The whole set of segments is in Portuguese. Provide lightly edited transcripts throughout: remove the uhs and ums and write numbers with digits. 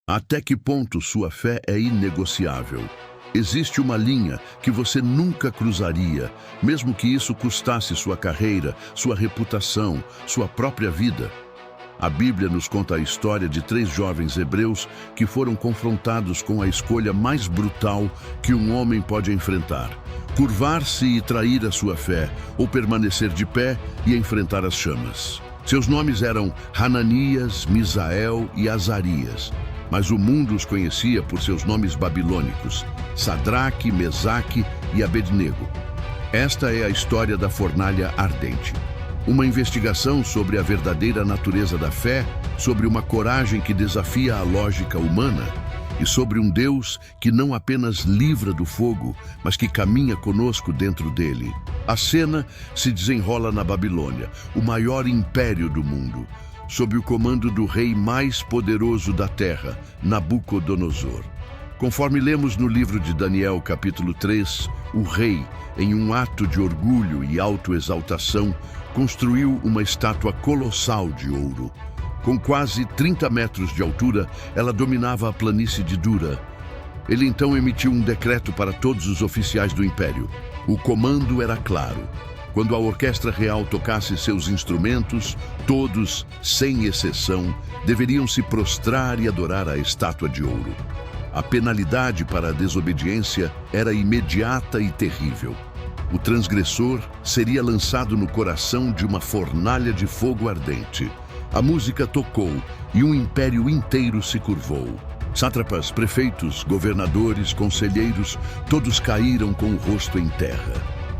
Até que ponto sua fé é inegociável? Existe uma linha que você nunca cruzaria, mesmo que isso custasse sua carreira, sua reputação, sua própria vida. A Bíblia nos conta a história de 3 jovens hebreus que foram confrontados com a escolha mais brutal que um homem pode enfrentar: curvar-se e trair a sua fé, ou permanecer de pé e enfrentar as chamas. Seus nomes eram Hananias, Misael e Azarias, mas o mundo os conhecia por seus nomes babilônicos: Sadraque, Mesaque e Abednego. Esta é a história da fornalha ardente. Uma investigação sobre a verdadeira natureza da fé, sobre uma coragem que desafia a lógica humana e sobre um Deus que não apenas livra do fogo, mas que caminha conosco dentro dele. A cena se desenrola na Babilônia, o maior império do mundo, sob o comando do rei mais poderoso da terra, Nabucodonosor. Conforme lemos no livro de Daniel, capítulo 3, o rei, em um ato de orgulho e autoexaltação, construiu uma estátua colossal de ouro. Com quase 30 metros de altura, ela dominava a planície de Dura. Ele então emitiu um decreto para todos os oficiais do império. O comando era claro: quando a orquestra real tocasse seus instrumentos, todos, sem exceção, deveriam se prostrar e adorar a estátua de ouro. A penalidade para a desobediência era imediata e terrível. O transgressor seria lançado no coração de uma fornalha de fogo ardente. A música tocou e um império inteiro se curvou. Sátrapas, prefeitos, governadores, conselheiros, todos caíram com o rosto em terra.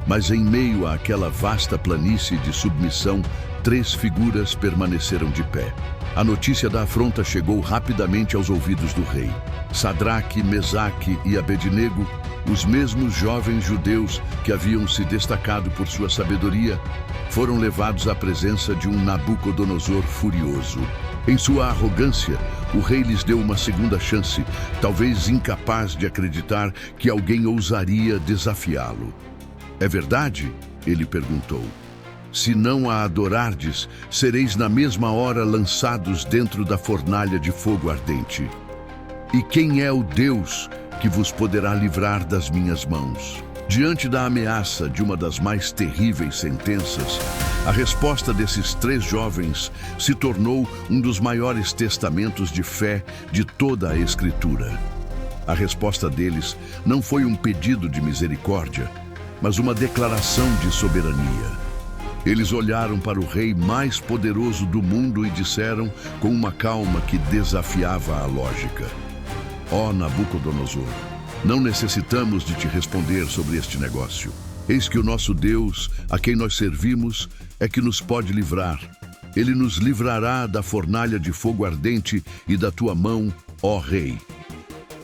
Mas em meio àquela vasta planície de submissão, 3 figuras permaneceram de pé. A notícia da afronta chegou rapidamente aos ouvidos do rei. Sadraque, Mesaque e Abednego, os mesmos jovens judeus que haviam se destacado por sua sabedoria, foram levados à presença de um Nabucodonosor furioso. Em sua arrogância, o rei lhes deu uma segunda chance, talvez incapaz de acreditar que alguém ousaria desafiá-lo. "É verdade?" ele perguntou. "Se não a adorardes, sereis na mesma hora lançados dentro da fornalha de fogo ardente. E quem é o Deus que vos poderá livrar das minhas mãos?" Diante da ameaça de uma das mais terríveis sentenças, a resposta desses 3 jovens se tornou um dos maiores testamentos de fé de toda a Escritura. A resposta deles não foi um pedido de misericórdia, mas uma declaração de soberania. Eles olharam para o rei mais poderoso do mundo e disseram, com uma calma que desafiava a lógica: "Ó Nabucodonosor, não necessitamos de te responder sobre este negócio. Eis que o nosso Deus, a quem nós servimos, é que nos pode livrar. Ele nos livrará da fornalha de fogo ardente e da tua mão, ó rei."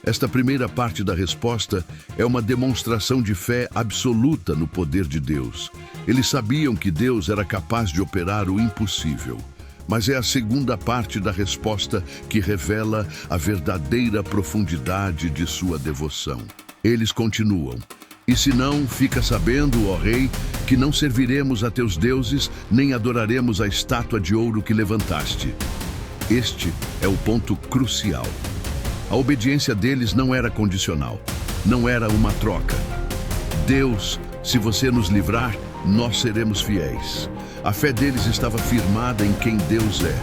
Esta primeira parte da resposta é uma demonstração de fé absoluta no poder de Deus. Eles sabiam que Deus era capaz de operar o impossível. Mas é a segunda parte da resposta que revela a verdadeira profundidade de sua devoção. Eles continuam: "E se não, fica sabendo, ó rei, que não serviremos a teus deuses, nem adoraremos a estátua de ouro que levantaste." Este é o ponto crucial. A obediência deles não era condicional, não era uma troca. "Deus, se você nos livrar, nós seremos fiéis." A fé deles estava firmada em quem Deus é,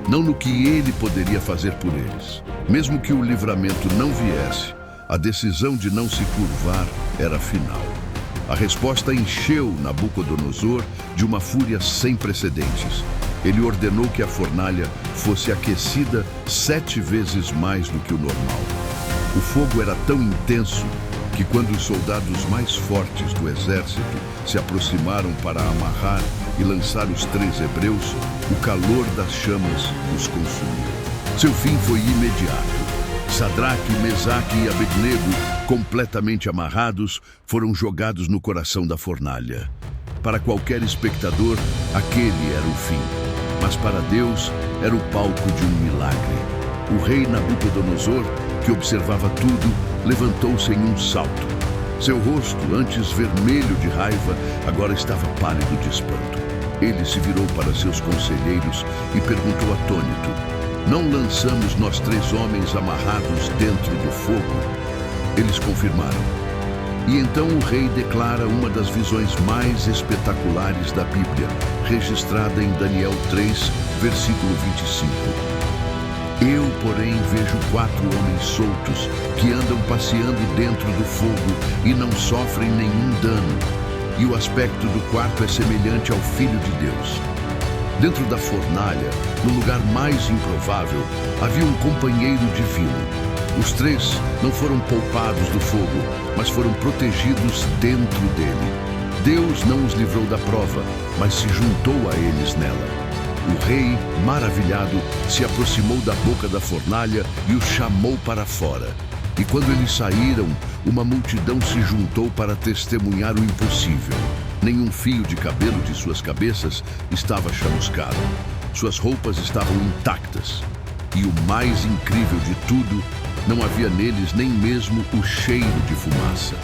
não no que Ele poderia fazer por eles. Mesmo que o livramento não viesse, a decisão de não se curvar era final. A resposta encheu Nabucodonosor de uma fúria sem precedentes. Ele ordenou que a fornalha fosse aquecida 7 vezes mais do que o normal. O fogo era tão intenso que, quando os soldados mais fortes do exército se aproximaram para amarrar e lançar os 3 hebreus, o calor das chamas os consumiu. Seu fim foi imediato. Sadraque, Mesaque e Abednego, completamente amarrados, foram jogados no coração da fornalha. Para qualquer espectador, aquele era o fim. Mas para Deus, era o palco de um milagre. O rei Nabucodonosor, que observava tudo, levantou-se em um salto. Seu rosto, antes vermelho de raiva, agora estava pálido de espanto. Ele se virou para seus conselheiros e perguntou atônito: Não lançamos nós 3 homens amarrados dentro do fogo? Eles confirmaram. E então o rei declara uma das visões mais espetaculares da Bíblia, registrada em Daniel 3, versículo 25. Eu, porém, vejo 4 homens soltos que andam passeando dentro do fogo e não sofrem nenhum dano. E o aspecto do quarto é semelhante ao Filho de Deus. Dentro da fornalha, no lugar mais improvável, havia um companheiro divino. Os 3 não foram poupados do fogo, mas foram protegidos dentro dele. Deus não os livrou da prova, mas se juntou a eles nela. O rei, maravilhado, se aproximou da boca da fornalha e os chamou para fora. E quando eles saíram, uma multidão se juntou para testemunhar o impossível. Nenhum fio de cabelo de suas cabeças estava chamuscado. Suas roupas estavam intactas. E o mais incrível de tudo, não havia neles nem mesmo o cheiro de fumaça.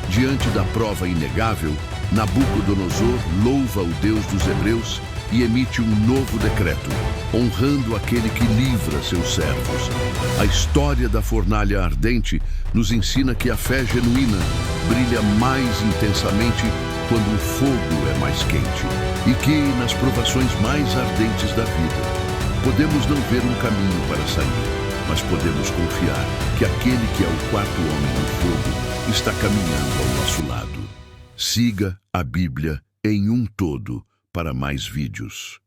Diante da prova inegável, Nabucodonosor louva o Deus dos Hebreus e emite um novo decreto, honrando aquele que livra seus servos. A história da fornalha ardente nos ensina que a fé genuína brilha mais intensamente quando o fogo é mais quente, e que, nas provações mais ardentes da vida, podemos não ver um caminho para sair, mas podemos confiar que aquele que é o 4º homem no fogo está caminhando ao nosso lado. Siga a Bíblia em um todo para mais vídeos.